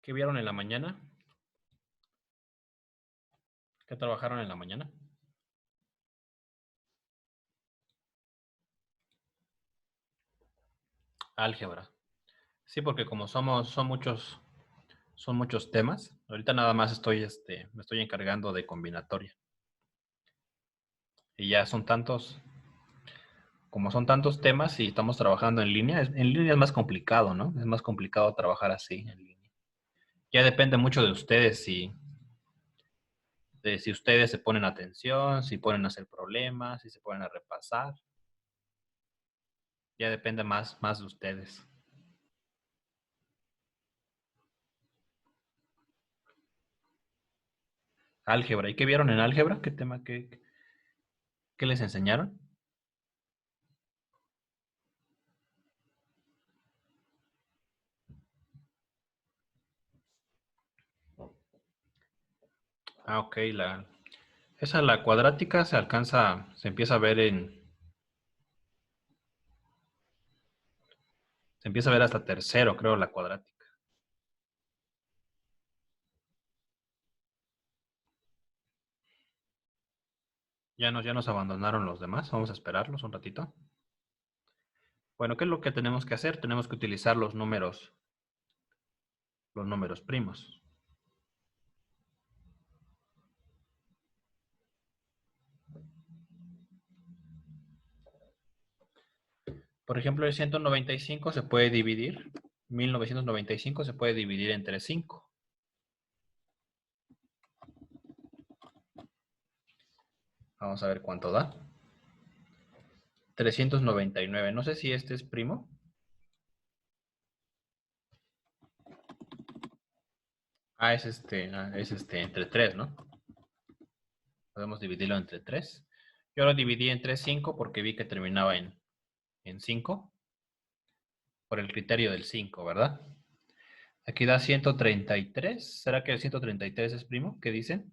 ¿Qué vieron en la mañana? ¿Qué trabajaron en la mañana? Álgebra. Sí, porque como son muchos temas. Ahorita nada más me estoy encargando de combinatoria. Y ya como son tantos temas y estamos trabajando en línea, en línea es más complicado, ¿no? Es más complicado trabajar así en línea. Ya depende mucho de ustedes de si ustedes se ponen atención, si ponen a hacer problemas, si se ponen a repasar. Ya depende más de ustedes. Álgebra. ¿Y qué vieron en álgebra? ¿Qué tema, qué les enseñaron? Ah, ok. La cuadrática se empieza a ver se empieza a ver hasta tercero, creo, la cuadrática. Ya nos abandonaron los demás. Vamos a esperarlos un ratito. Bueno, ¿qué es lo que tenemos que hacer? Tenemos que utilizar los números primos. Por ejemplo, el 195 se puede dividir, 1995 se puede dividir entre 5. Vamos a ver cuánto da. 399. No sé si este es primo. Es entre 3, ¿no? Podemos dividirlo entre 3. Yo lo dividí entre 5 porque vi que terminaba en 5 por el criterio del 5, ¿verdad? Aquí da 133. ¿Será que el 133 es primo? ¿Qué dicen?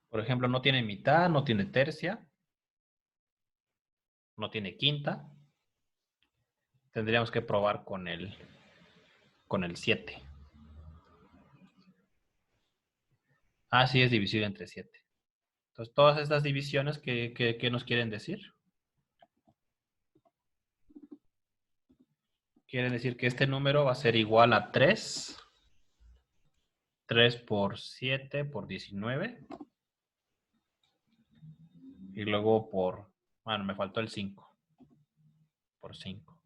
Por ejemplo, no tiene mitad, no tiene tercia, no tiene quinta. Tendríamos que probar con el 7. Ah, sí, es divisible entre 7. Entonces, todas estas divisiones, ¿qué nos quieren decir? Quieren decir que este número va a ser igual a 3. 3 por 7 por 19. Y luego bueno, me faltó el 5. Por 5.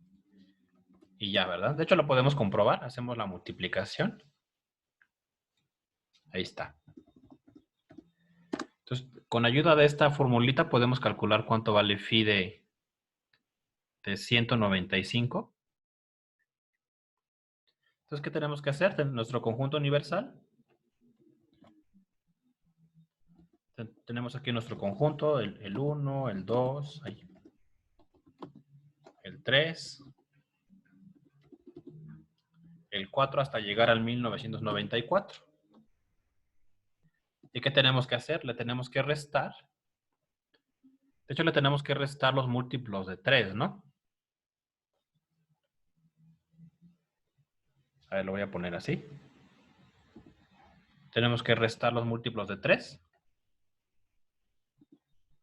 Y ya, ¿verdad? De hecho, lo podemos comprobar. Hacemos la multiplicación. Ahí está. Entonces, con ayuda de esta formulita podemos calcular cuánto vale phi de 195. Entonces, ¿qué tenemos que hacer? Nuestro conjunto universal. Tenemos aquí nuestro conjunto, el 1, el 2, el 3, el 4 hasta llegar al 1994. ¿Y qué tenemos que hacer? Le tenemos que restar. De hecho, le tenemos que restar los múltiplos de 3, ¿no? A ver, lo voy a poner así. Tenemos que restar los múltiplos de 3.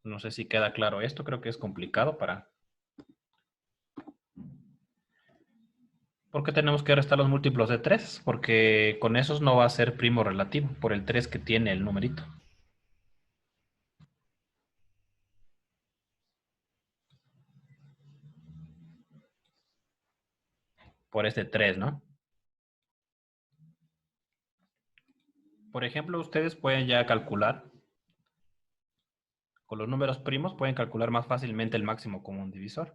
No sé si queda claro esto. Creo que es complicado para... ¿Por qué tenemos que restar los múltiplos de 3? Porque con esos no va a ser primo relativo, por el 3 que tiene el numerito. Por este 3, ¿no? Por ejemplo, ustedes pueden ya calcular, con los números primos, pueden calcular más fácilmente el máximo común divisor.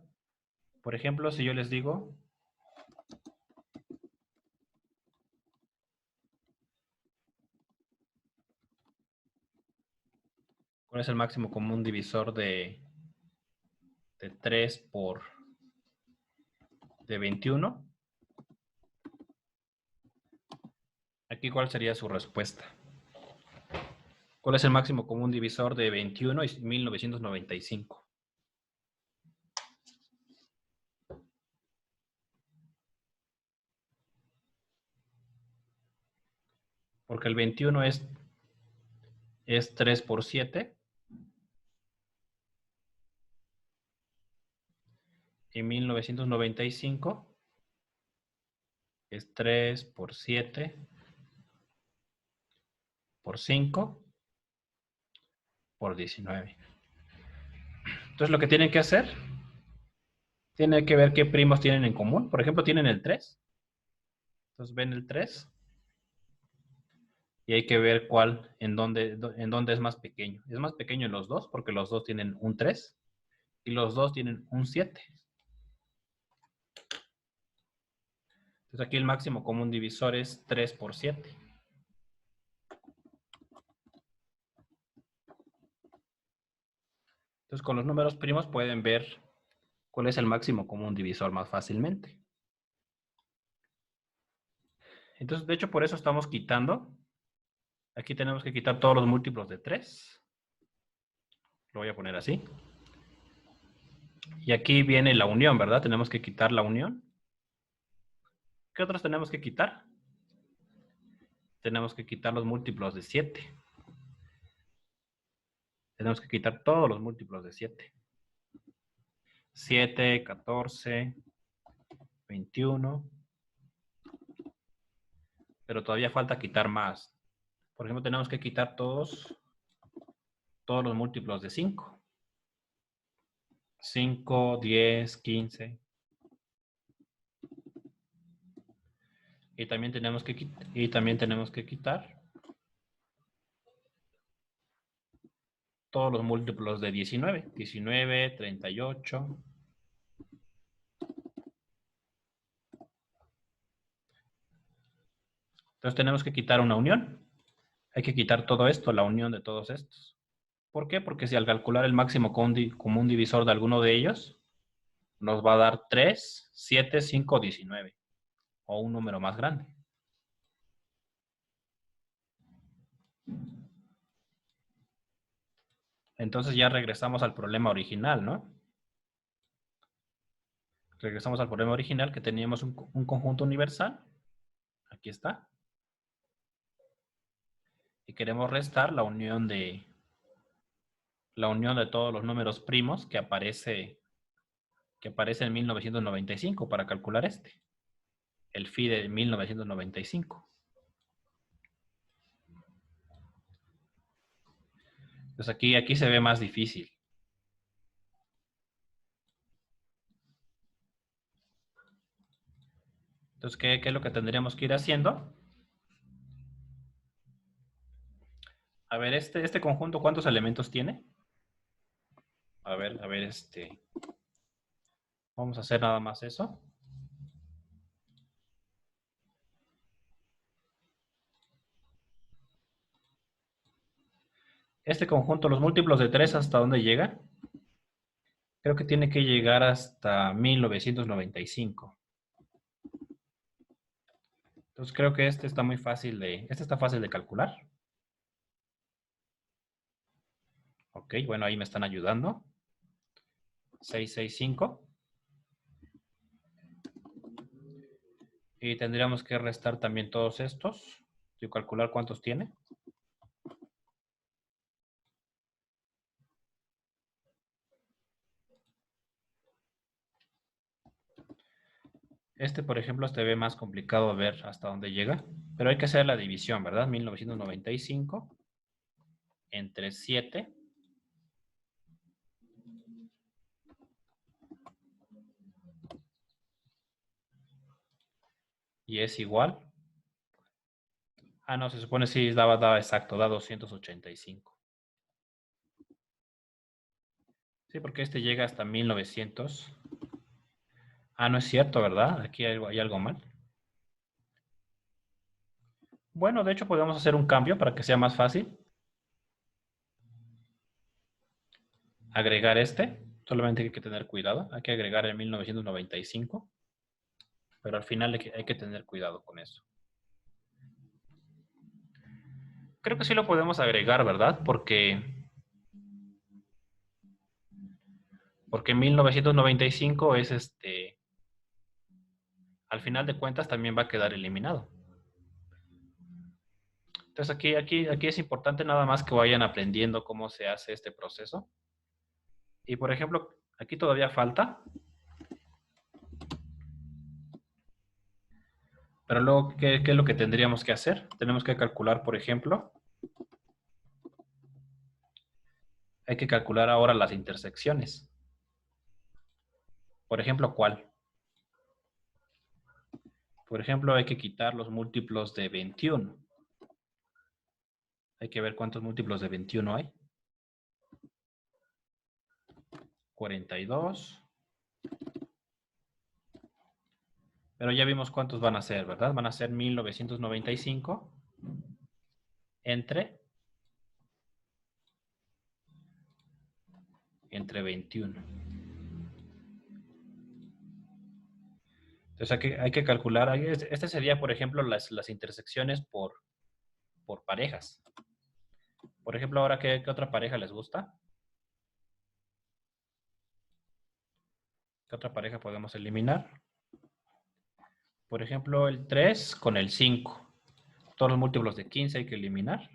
Por ejemplo, si yo les digo ¿cuál es el máximo común divisor de 3 de 21? Aquí, ¿cuál sería su respuesta? ¿Cuál es el máximo común divisor de 21 y 1995? Porque el 21 es 3 por 7. Y 1995 es 3 por 7 por 5 por 19. Entonces lo que tienen que hacer, tienen que ver qué primos tienen en común. Por ejemplo, tienen el 3. Entonces ven el 3 y hay que ver en dónde es más pequeño. Es más pequeño en los dos porque los dos tienen un 3 y los dos tienen un 7. Entonces aquí el máximo común divisor es 3 por 7. Entonces con los números primos pueden ver cuál es el máximo común divisor más fácilmente. Entonces, de hecho, por eso estamos quitando. Aquí tenemos que quitar todos los múltiplos de 3. Lo voy a poner así. Y aquí viene la unión, ¿verdad? Tenemos que quitar la unión. ¿Qué otros tenemos que quitar? Tenemos que quitar los múltiplos de 7. Tenemos que quitar todos los múltiplos de 7. 7, 14, 21. Pero todavía falta quitar más. Por ejemplo, tenemos que quitar todos los múltiplos de 5. 5, 10, 15. Y también tenemos que quitar todos los múltiplos de 19. 19, 38. Entonces tenemos que quitar una unión. Hay que quitar todo esto, la unión de todos estos. ¿Por qué? Porque si al calcular el máximo común divisor de alguno de ellos, nos va a dar 3, 7, 5, 19. O un número más grande. Entonces ya regresamos al problema original, ¿no? Regresamos al problema original que teníamos un conjunto universal. Aquí está. Y queremos restar la unión de todos los números primos que aparece en 1995 para calcular este. El phi de 1995. Entonces aquí se ve más difícil. Entonces, ¿qué es lo que tendríamos que ir haciendo? A ver, este conjunto, ¿cuántos elementos tiene? A ver, vamos a hacer nada más eso. Este conjunto, los múltiplos de 3, ¿hasta dónde llega? Creo que tiene que llegar hasta 1995. Entonces creo que este está fácil de calcular. Ok, bueno, ahí me están ayudando. 665. Y tendríamos que restar también todos estos. Y calcular cuántos tiene. Este, por ejemplo, se ve más complicado ver hasta dónde llega. Pero hay que hacer la división, ¿verdad? 1995 entre 7. Y es igual. Ah, no, se supone sí daba exacto, da 285. Sí, porque este llega hasta 1900. Ah, no es cierto, ¿verdad? Aquí hay algo mal. Bueno, de hecho podemos hacer un cambio para que sea más fácil. Agregar este. Solamente hay que tener cuidado. Hay que agregar el 1995. Pero al final hay que tener cuidado con eso. Creo que sí lo podemos agregar, ¿verdad? Porque 1995 es al final de cuentas también va a quedar eliminado. Entonces aquí es importante nada más que vayan aprendiendo cómo se hace este proceso. Y por ejemplo, aquí todavía falta. Pero luego, ¿qué es lo que tendríamos que hacer? Tenemos que calcular, por ejemplo, hay que calcular ahora las intersecciones. Por ejemplo, ¿cuál? Por ejemplo, hay que quitar los múltiplos de 21. Hay que ver cuántos múltiplos de 21 hay. 42. Pero ya vimos cuántos van a ser, ¿verdad? Van a ser 1995 entre 21. Entonces hay que calcular. Este sería, por ejemplo, las intersecciones por parejas. Por ejemplo, ahora, ¿qué otra pareja les gusta? ¿Qué otra pareja podemos eliminar? Por ejemplo, el 3 con el 5. Todos los múltiplos de 15 hay que eliminar.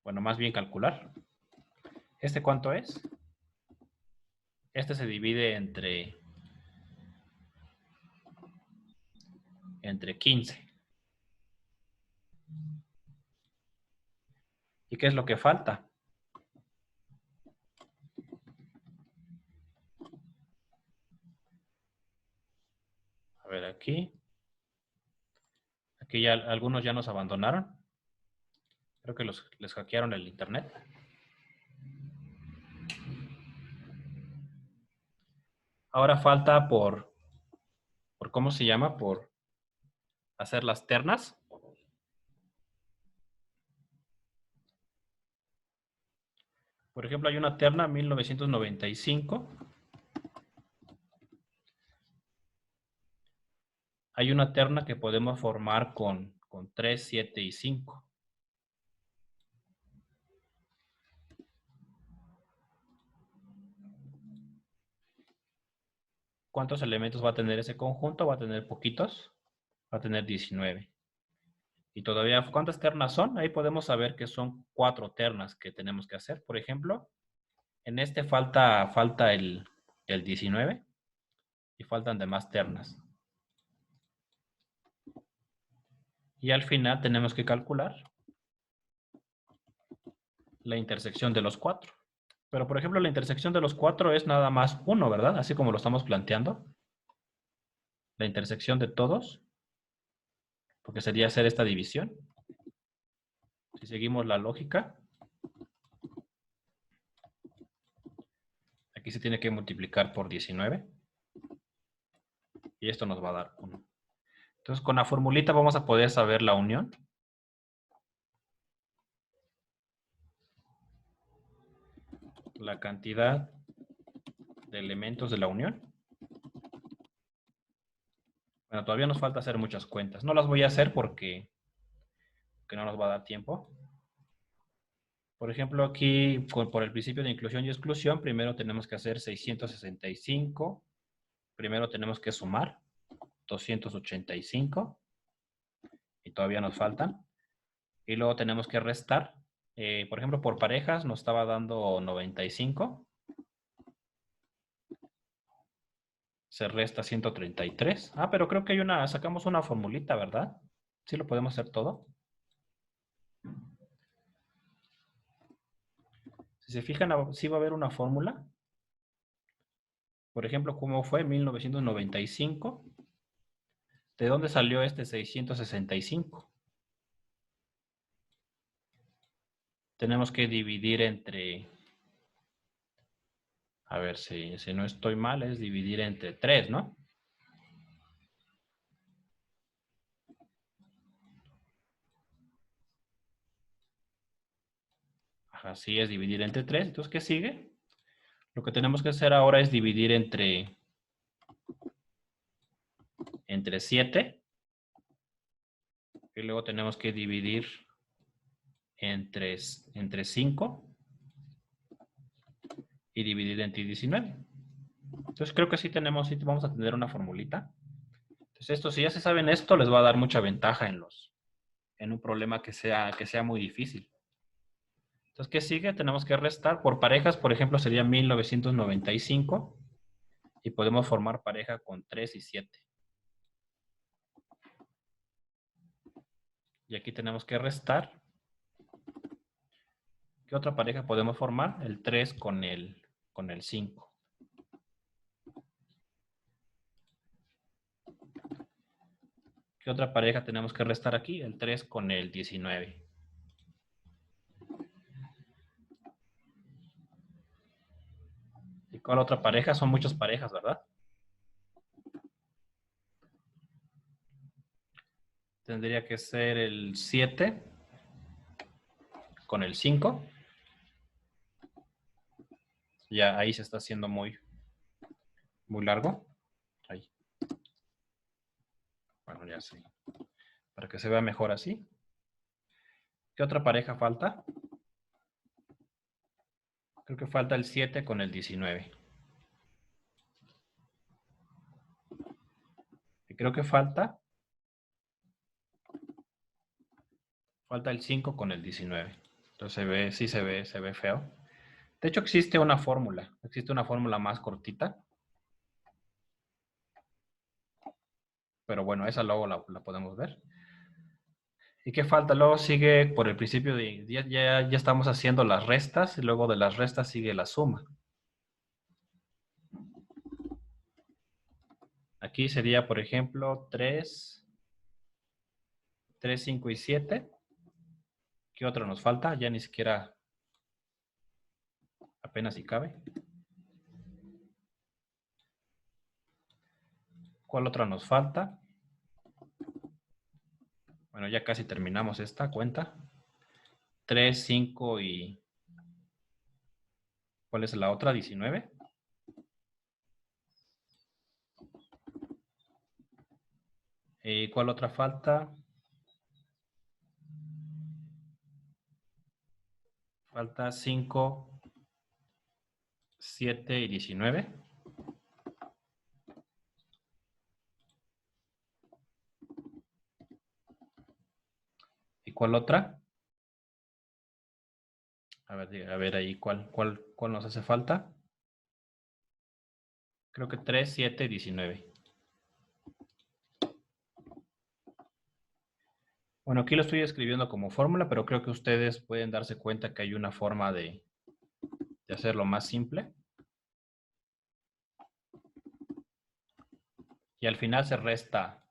Bueno, más bien calcular. ¿Este cuánto es? Este se divide entre 15. ¿Y qué es lo que falta? A ver, aquí. Aquí ya algunos ya nos abandonaron. Creo que les hackearon el internet. Ahora falta por ¿cómo se llama? Por hacer las ternas. Por ejemplo, hay una terna 1995. Hay una terna que podemos formar con 3, 7 y 5. ¿Cuántos elementos va a tener ese conjunto? Va a tener poquitos. Va a tener 19. Y todavía, ¿cuántas ternas son? Ahí podemos saber que son 4 ternas que tenemos que hacer. Por ejemplo, en este falta el 19 y faltan demás ternas. Y al final tenemos que calcular la intersección de los 4. Pero, por ejemplo, la intersección de los 4 es nada más 1, ¿verdad? Así como lo estamos planteando. La intersección de todos, porque sería hacer esta división. Si seguimos la lógica, aquí se tiene que multiplicar por 19. Y esto nos va a dar 1. Entonces, con la formulita vamos a poder saber la unión. La cantidad de elementos de la unión. Bueno, todavía nos falta hacer muchas cuentas. No las voy a hacer porque no nos va a dar tiempo. Por ejemplo, aquí, por el principio de inclusión y exclusión, primero tenemos que hacer 665. Primero tenemos que sumar 285. Y todavía nos faltan. Y luego tenemos que restar. Por ejemplo, por parejas nos estaba dando 95. Se resta 133. Ah, pero creo que sacamos una formulita, ¿verdad? Sí lo podemos hacer todo. Si se fijan, sí va a haber una fórmula. Por ejemplo, ¿cómo fue? 1995. ¿De dónde salió este 665? Tenemos que dividir entre... A ver, si no estoy mal, es dividir entre 3, ¿no? Así es, dividir entre 3. Entonces, ¿qué sigue? Lo que tenemos que hacer ahora es dividir entre 7. Y luego tenemos que dividir entre 5. Y dividir entre 19. Entonces creo que sí vamos a tener una formulita. Entonces, esto, si ya se saben esto, les va a dar mucha ventaja en un problema que sea muy difícil. Entonces, ¿qué sigue? Tenemos que restar. Por parejas, por ejemplo, sería 1995. Y podemos formar pareja con 3 y 7. Y aquí tenemos que restar. ¿Qué otra pareja podemos formar? El 3 con el 5. ¿Qué otra pareja tenemos que restar aquí? El 3 con el 19. ¿Y cuál otra pareja? Son muchas parejas, ¿verdad? Tendría que ser el 7 con el 5. Ya ahí se está haciendo muy largo. Ahí. Bueno, ya sí. Para que se vea mejor así. ¿Qué otra pareja falta? Creo que falta el 7 con el 19. Y creo que falta el 5 con el 19. Entonces sí se ve feo. De hecho, existe una fórmula más cortita. Pero bueno, esa luego la podemos ver. ¿Y qué falta? Luego sigue por el principio de, ya estamos haciendo las restas, y luego de las restas sigue la suma. Aquí sería, por ejemplo, 3, 5 y 7. ¿Qué otro nos falta? Ya ni siquiera apenas si cabe. ¿Cuál otra nos falta? Bueno, ya casi terminamos esta cuenta. 3, 5 y... ¿Cuál es la otra? 19. ¿Y cuál otra falta? Falta 5, 7 y 19. ¿Y cuál otra? A ver ahí, ¿cuál nos hace falta? Creo que 3, 7, 19. Bueno, aquí lo estoy escribiendo como fórmula, pero creo que ustedes pueden darse cuenta que hay una forma de hacerlo más simple. Y al final se resta.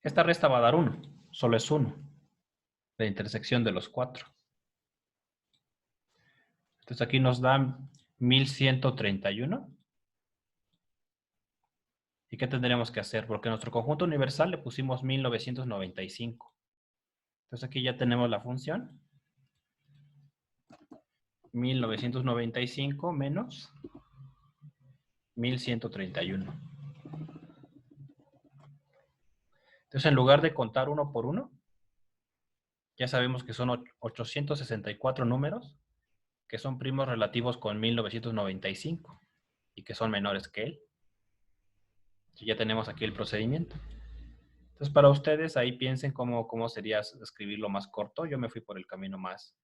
Esta resta va a dar 1. Solo es 1. La intersección de los 4. Entonces aquí nos dan 1131. ¿Y qué tendríamos que hacer? Porque en nuestro conjunto universal le pusimos 1995. Entonces aquí ya tenemos la función. 1995 menos 1131. Entonces, en lugar de contar uno por uno, ya sabemos que son 864 números que son primos relativos con 1995 y que son menores que él. Y ya tenemos aquí el procedimiento. Entonces, para ustedes, ahí piensen cómo sería escribirlo más corto. Yo me fui por el camino más.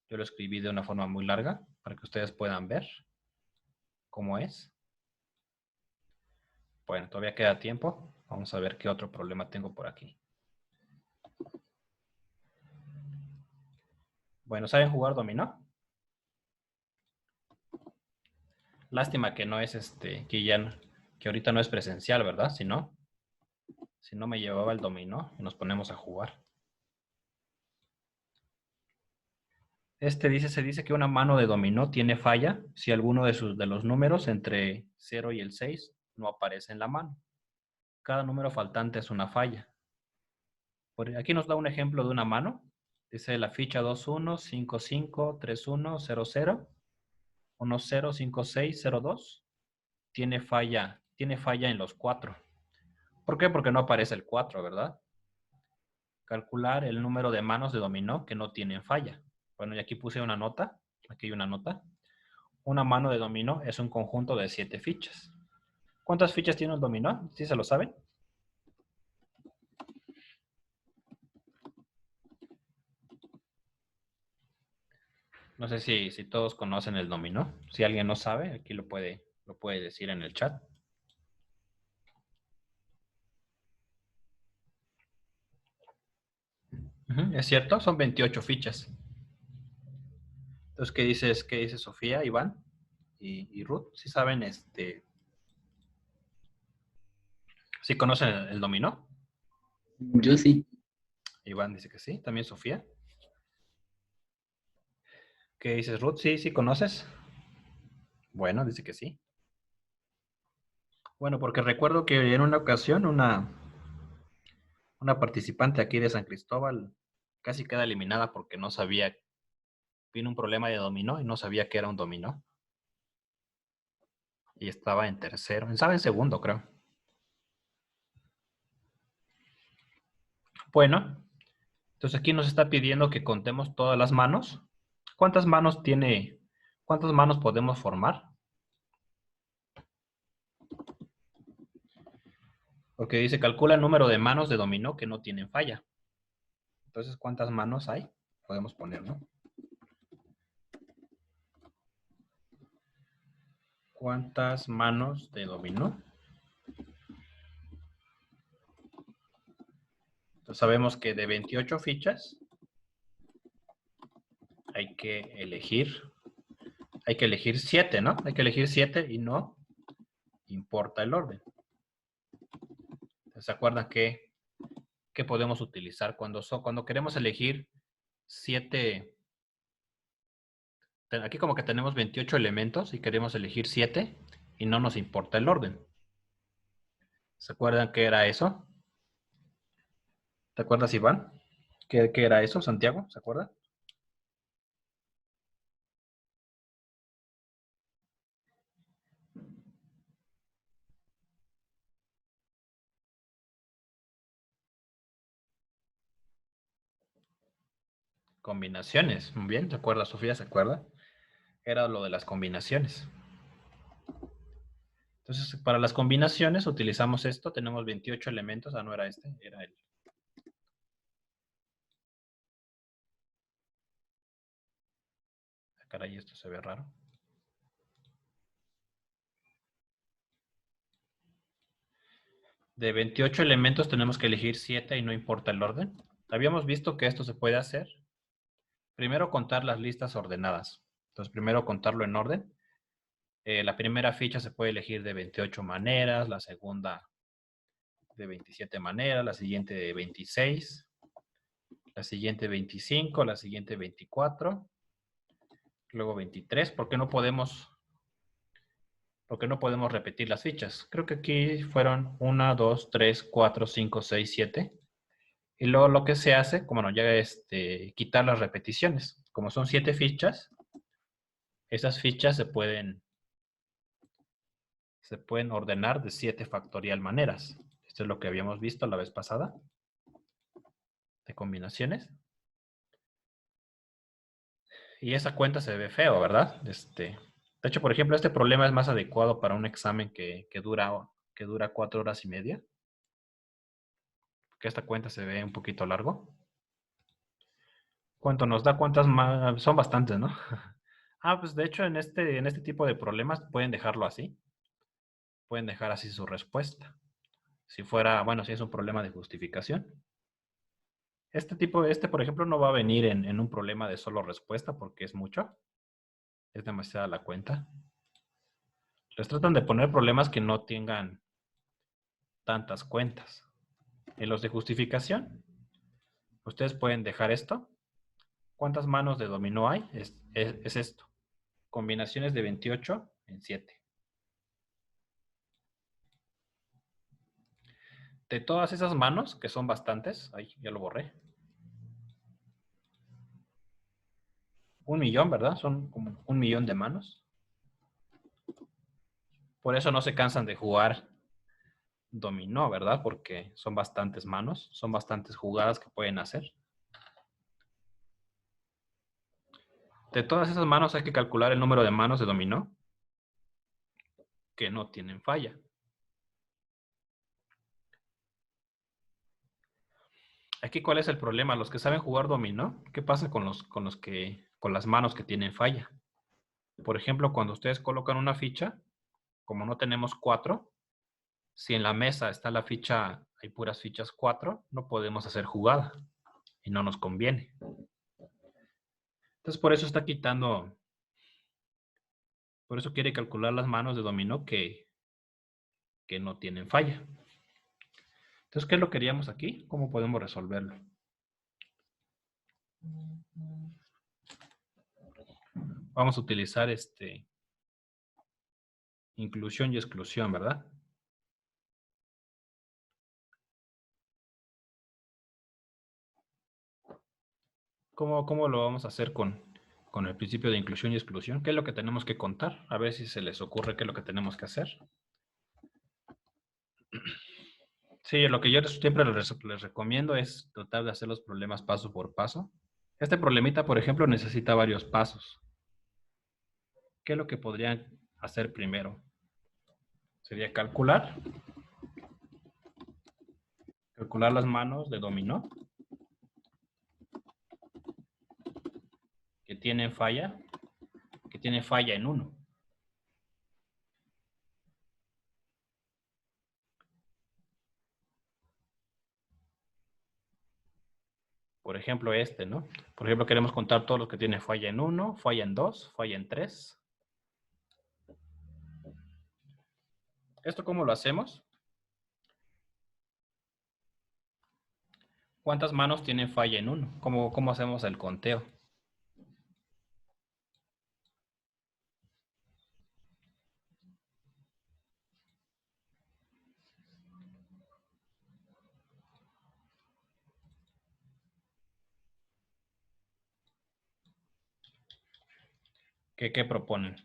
Yo lo escribí de una forma muy larga para que ustedes puedan ver cómo es. Bueno, todavía queda tiempo. Vamos a ver qué otro problema tengo por aquí. Bueno, ¿saben jugar dominó? Lástima que no es que ahorita no es presencial, ¿verdad? Si no me llevaba el dominó y nos ponemos a jugar. Se dice que una mano de dominó tiene falla si alguno de los números entre 0 y el 6 no aparece en la mano. Cada número faltante es una falla. Aquí nos da un ejemplo de una mano. Dice la ficha 21, 55, 31, 00, 10, 56, 02. Tiene falla en los 4. ¿Por qué? Porque no aparece el 4, ¿verdad? Calcular el número de manos de dominó que no tienen falla. Bueno, y aquí puse una nota. Aquí hay una nota. Una mano de dominó es un conjunto de 7 fichas. ¿Cuántas fichas tiene un dominó? ¿Sí se lo saben? No sé si todos conocen el dominó. Si alguien no sabe, aquí lo puede decir en el chat. Es cierto, son 28 fichas. Entonces, ¿qué dice Sofía, Iván y Ruth? ¿Sí saben, sí conocen el dominó? Yo sí. Iván dice que sí, también Sofía. ¿Qué dices, Ruth? Sí conoces. Bueno, dice que sí. Bueno, porque recuerdo que en una ocasión una participante aquí de San Cristóbal casi queda eliminada porque no sabía, vino un problema de dominó y no sabía que era un dominó. Y estaba en tercero, estaba en segundo, creo. Bueno, entonces aquí nos está pidiendo que contemos todas las manos. ¿Cuántas manos tiene? ¿Cuántas manos podemos formar? Porque dice, calcula el número de manos de dominó que no tienen falla. Entonces, ¿cuántas manos hay? Podemos poner, ¿no? ¿Cuántas manos de dominó? Entonces, sabemos que de 28 fichas hay que elegir 7, ¿no? Hay que elegir 7 y no importa el orden. ¿Se acuerdan qué podemos utilizar cuando queremos elegir 7? Aquí como que tenemos 28 elementos y queremos elegir 7 y no nos importa el orden. ¿Se acuerdan qué era eso? ¿Te acuerdas, Iván? ¿Qué era eso, Santiago? ¿Se acuerda? Combinaciones. Muy bien, ¿se acuerda, Sofía? ¿Se acuerda? Era lo de las combinaciones. Entonces, para las combinaciones utilizamos esto. Tenemos 28 elementos. Ah, no era este, era el. Caray, esto se ve raro. De 28 elementos tenemos que elegir 7 y no importa el orden. Habíamos visto que esto se puede hacer. Primero contar las listas ordenadas. Entonces, primero contarlo en orden. La primera ficha se puede elegir de 28 maneras, la segunda de 27 maneras, la siguiente de 26, la siguiente 25, la siguiente 24, luego 23. ¿Por qué no podemos repetir las fichas? Creo que aquí fueron 1, 2, 3, 4, 5, 6, 7. Y luego lo que se hace, como no, ya quitar las repeticiones. Como son 7 fichas, esas fichas se pueden ordenar de 7 factorial maneras. Esto es lo que habíamos visto la vez pasada, de combinaciones. Y esa cuenta se ve feo, ¿verdad? De hecho, por ejemplo, este problema es más adecuado para un examen que dura 4 horas y media. Porque esta cuenta se ve un poquito largo. ¿Cuánto nos da? ¿Cuántas más? Son bastantes, ¿no? Pues de hecho, en este tipo de problemas pueden dejarlo así. Pueden dejar así su respuesta. Si es un problema de justificación. Por ejemplo, no va a venir en un problema de solo respuesta porque es mucho. Es demasiada la cuenta. Les tratan de poner problemas que no tengan tantas cuentas. En los de justificación, ustedes pueden dejar esto. ¿Cuántas manos de dominó hay? Es esto. Combinaciones de 28 en 7. De todas esas manos, que son bastantes, ahí ya lo borré. 1.000.000, ¿verdad? Son como 1.000.000 de manos. Por eso no se cansan de jugar dominó, ¿verdad? Porque son bastantes manos, son bastantes jugadas que pueden hacer. De todas esas manos hay que calcular el número de manos de dominó que no tienen falla. Aquí, ¿cuál es el problema? Los que saben jugar dominó, ¿qué pasa con con las manos que tienen falla? Por ejemplo, cuando ustedes colocan una ficha, como no tenemos 4, si en la mesa está la ficha, hay puras fichas 4, no podemos hacer jugada y no nos conviene. Entonces, por eso está quitando, por eso quiere calcular las manos de dominó que no tienen falla. Entonces, ¿qué es lo que queríamos aquí? ¿Cómo podemos resolverlo? Vamos a utilizar inclusión y exclusión, ¿verdad? ¿Cómo lo vamos a hacer con el principio de inclusión y exclusión? ¿Qué es lo que tenemos que contar? A ver si se les ocurre qué es lo que tenemos que hacer. Sí, lo que yo siempre les recomiendo es tratar de hacer los problemas paso por paso. Este problemita, por ejemplo, necesita varios pasos. ¿Qué es lo que podrían hacer primero? Sería calcular las manos de dominó que tienen falla en 1. Por ejemplo, ¿no? Por ejemplo, queremos contar todos los que tienen falla en 1, falla en 2, falla en 3. ¿Esto cómo lo hacemos? ¿Cuántas manos tienen falla en 1? ¿Cómo hacemos el conteo? ¿Qué proponen?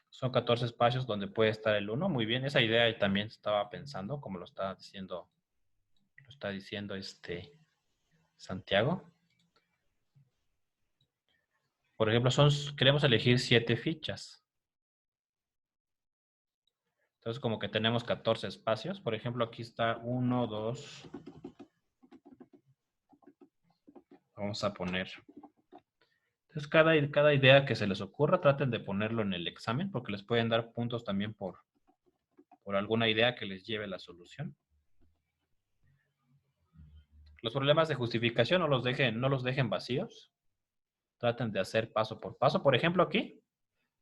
Son 14 espacios donde puede estar el 1. Muy bien, esa idea también estaba pensando, como lo está diciendo Santiago. Por ejemplo, queremos elegir 7 fichas. Entonces, como que tenemos 14 espacios. Por ejemplo, aquí está 1, 2. Vamos a poner. Entonces, cada idea que se les ocurra, traten de ponerlo en el examen, porque les pueden dar puntos también por alguna idea que les lleve la solución. Los problemas de justificación no los dejen vacíos. Traten de hacer paso por paso. Por ejemplo, aquí,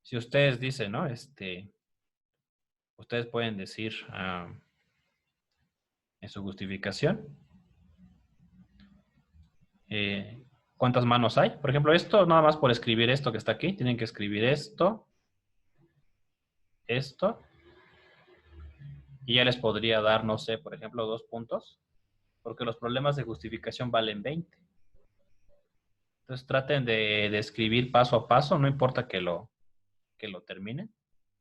si ustedes dicen, ¿no? Ustedes pueden decir en su justificación cuántas manos hay. Por ejemplo, esto, nada más por escribir esto que está aquí, tienen que escribir esto, y ya les podría dar, no sé, por ejemplo, 2 puntos, porque los problemas de justificación valen 20. Entonces traten de escribir paso a paso, no importa que lo terminen.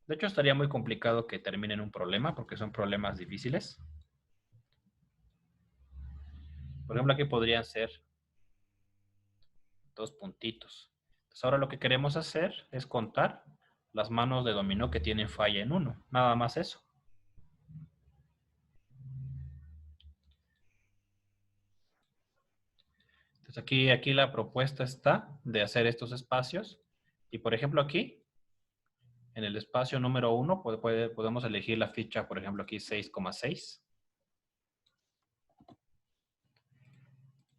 De hecho, estaría muy complicado que terminen un problema, porque son problemas difíciles. Por ejemplo, aquí podrían ser 2 puntitos. Entonces, ahora lo que queremos hacer es contar las manos de dominó que tienen falla en 1. Nada más eso. Entonces, aquí la propuesta está de hacer estos espacios. Y, por ejemplo, aquí, en el espacio número 1, podemos elegir la ficha, por ejemplo, aquí 6,6.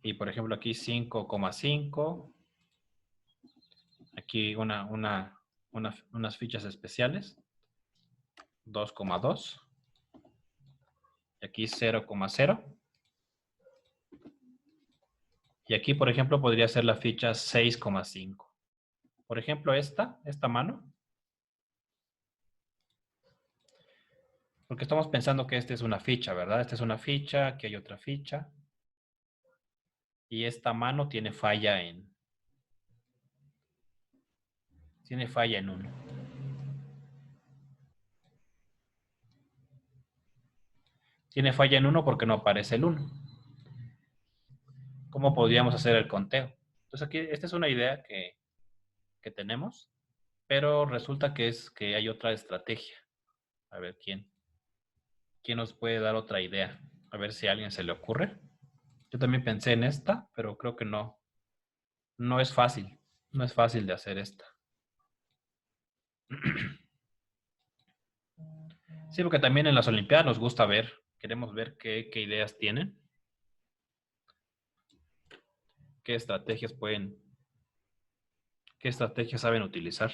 Y, por ejemplo, aquí 5,5. Aquí unas fichas especiales. 2,2. Y aquí 0,0. Y aquí, por ejemplo, podría ser la ficha 6,5. Por ejemplo, esta mano. Porque estamos pensando que esta es una ficha, ¿verdad? Esta es una ficha, aquí hay otra ficha. Y esta mano tiene falla en... Tiene falla en 1. Tiene falla en 1 porque no aparece el 1. ¿Cómo podríamos hacer el conteo? Entonces aquí, esta es una idea que tenemos, pero resulta que hay otra estrategia. A ver, ¿quién nos puede dar otra idea? A ver si a alguien se le ocurre. Yo también pensé en esta, pero creo que no. No es fácil. No es fácil de hacer esta. Sí, porque también en las Olimpiadas nos gusta ver, queremos ver qué ideas tienen, qué estrategias qué estrategias saben utilizar.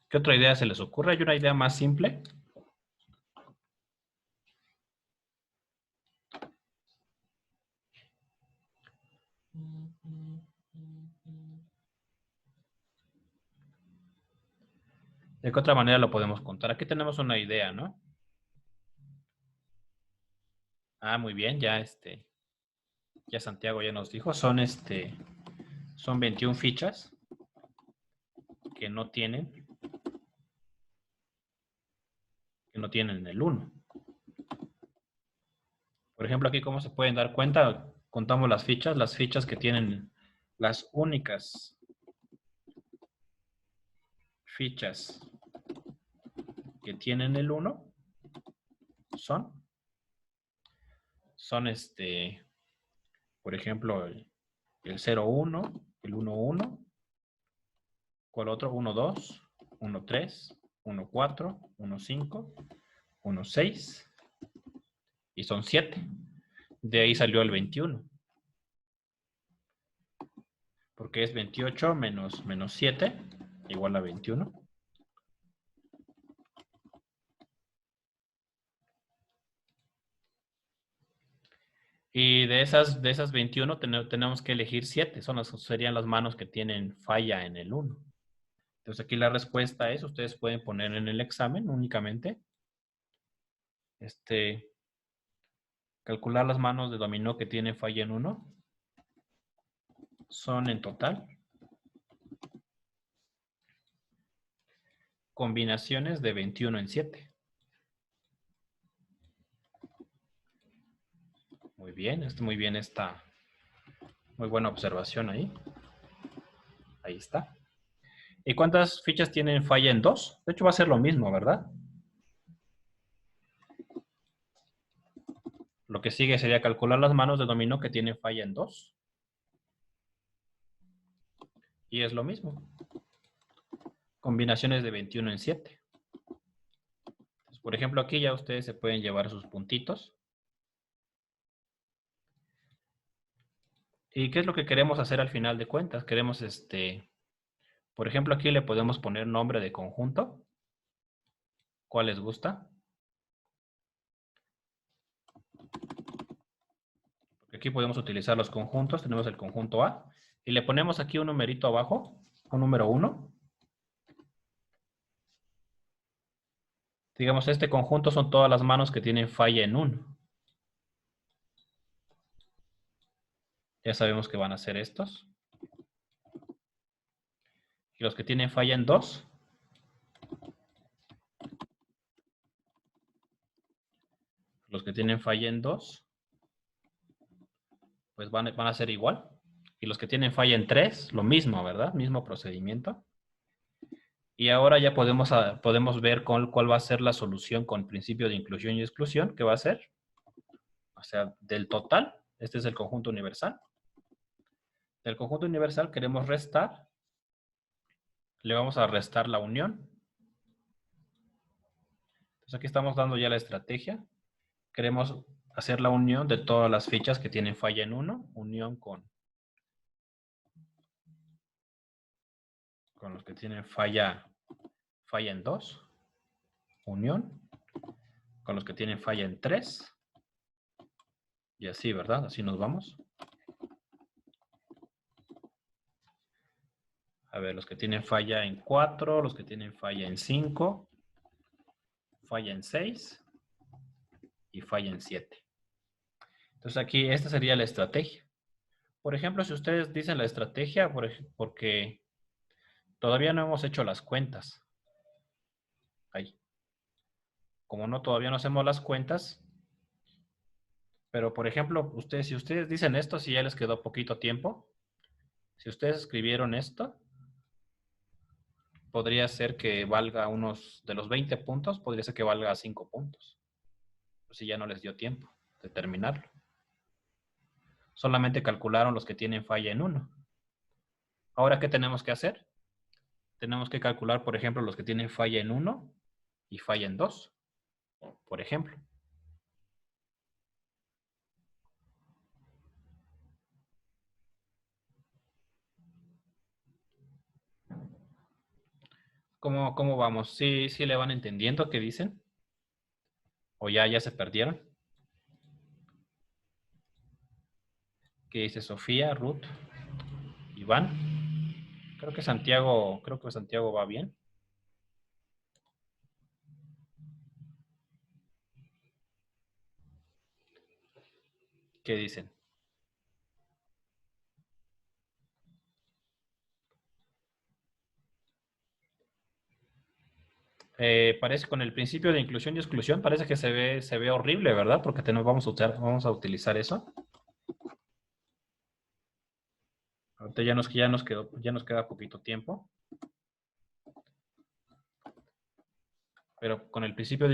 ¿Qué otra idea se les ocurre? ¿Hay una idea más simple? ¿De qué otra manera lo podemos contar? Aquí tenemos una idea, ¿no? Ah, muy bien, ya Santiago ya nos dijo, son 21 fichas que no tienen el 1. Por ejemplo, aquí como se pueden dar cuenta, contamos las fichas que tienen las únicas fichas que tienen el 1 son, son por ejemplo, el 0, 1, el 1, 1, ¿cuál otro? 1, 2, 1, 3, 1, 4, 1, 5, 1, 6 y son 7. De ahí salió el 21. Porque es 28 menos 7 igual a 21. Y de esas 21 tenemos que elegir 7. Serían las manos que tienen falla en el 1. Entonces aquí la respuesta es, ustedes pueden poner en el examen únicamente, calcular las manos de dominó que tienen falla en 1. Son en total combinaciones de 21 en 7. Muy bien, muy bien esta, muy buena observación ahí. Ahí está. ¿Y cuántas fichas tienen falla en 2? De hecho va a ser lo mismo, ¿verdad? Lo que sigue sería calcular las manos de dominó que tienen falla en 2. Y es lo mismo. Combinaciones de 21 en 7. Entonces, por ejemplo, aquí ya ustedes se pueden llevar sus puntitos. ¿Y qué es lo que queremos hacer al final de cuentas? Queremos, por ejemplo, aquí le podemos poner nombre de conjunto. ¿Cuál les gusta? Porque aquí podemos utilizar los conjuntos. Tenemos el conjunto A. Y le ponemos aquí un numerito abajo, un número 1. Digamos, este conjunto son todas las manos que tienen falla en 1. Ya sabemos que van a ser estos. Y los que tienen falla en 2. Los que tienen falla en 2 pues van a ser igual. Y los que tienen falla en 3, lo mismo, ¿verdad? Mismo procedimiento. Y ahora ya podemos ver cuál va a ser la solución con principio de inclusión y exclusión, que va a ser, o sea, del total, este es el conjunto universal. Del conjunto universal queremos restar, le vamos a restar la unión. Entonces aquí estamos dando ya la estrategia. Queremos hacer la unión de todas las fichas que tienen falla en 1, unión con los que tienen falla en 2, unión con los que tienen falla en 3, y así, ¿verdad? Así nos vamos. A ver, los que tienen falla en 4, los que tienen falla en 5, falla en 6 y falla en 7. Entonces aquí esta sería la estrategia. Por ejemplo, si ustedes dicen la estrategia, porque todavía no hemos hecho las cuentas. Ahí. Como no, todavía no hacemos las cuentas. Pero, por ejemplo, si ustedes dicen esto, si ya les quedó poquito tiempo, si ustedes escribieron esto, podría ser que valga unos, de los 20 puntos, podría ser que valga 5 puntos. Si ya no les dio tiempo de terminarlo. Solamente calcularon los que tienen falla en 1. Ahora, ¿qué tenemos que hacer? Tenemos que calcular, por ejemplo, los que tienen falla en 1 y falla en 2, por ejemplo. ¿Cómo vamos? ¿Sí le van entendiendo qué dicen? ¿O ya se perdieron? ¿Qué dice Sofía, Ruth, Iván? Creo que Santiago va bien. ¿Qué dicen? Parece con el principio de inclusión y exclusión, parece que se ve horrible, ¿verdad? Porque vamos a utilizar eso. Ahorita ya nos queda poquito tiempo. Pero con el principio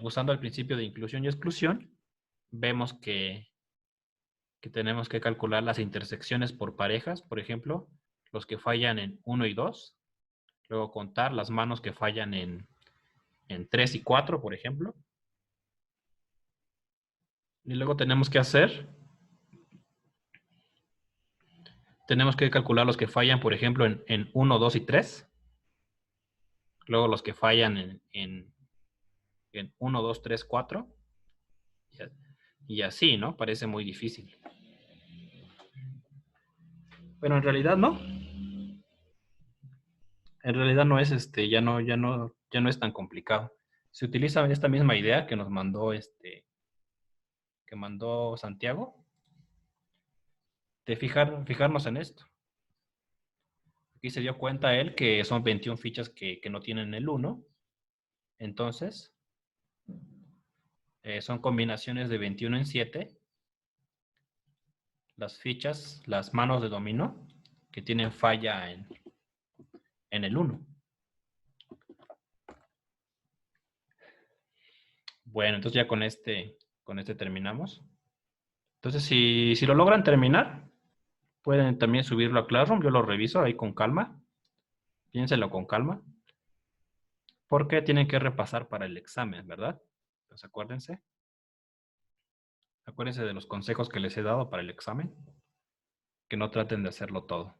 usando el principio de inclusión y exclusión, vemos que tenemos que calcular las intersecciones por parejas, por ejemplo, los que fallan en 1 y 2, luego contar las manos que fallan en 3 y 4, por ejemplo. Y luego tenemos que calcular los que fallan, por ejemplo, en 1, 2 y 3. Luego los que fallan en 1, 2, 3, 4. Y así, ¿no? Parece muy difícil. Pero en realidad no. En realidad no es ya no es tan complicado. Se utiliza esta misma idea que nos mandó que mandó Santiago, de fijarnos en esto. Aquí se dio cuenta él que son 21 fichas que no tienen el 1. Entonces, son combinaciones de 21 en 7. Las fichas, las manos de dominó, que tienen falla en el 1. Bueno, entonces ya con este terminamos. Entonces, si lo logran terminar, pueden también subirlo a Classroom. Yo lo reviso ahí con calma. Piénsenlo con calma. Porque tienen que repasar para el examen, ¿verdad? Entonces, acuérdense. Acuérdense de los consejos que les he dado para el examen. Que no traten de hacerlo todo.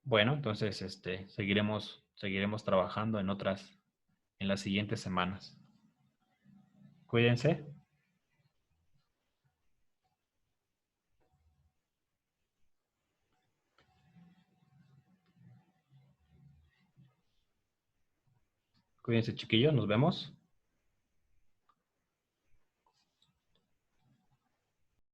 Bueno, entonces seguiremos trabajando en las siguientes semanas. Cuídense. Cuídense, chiquillos. Nos vemos.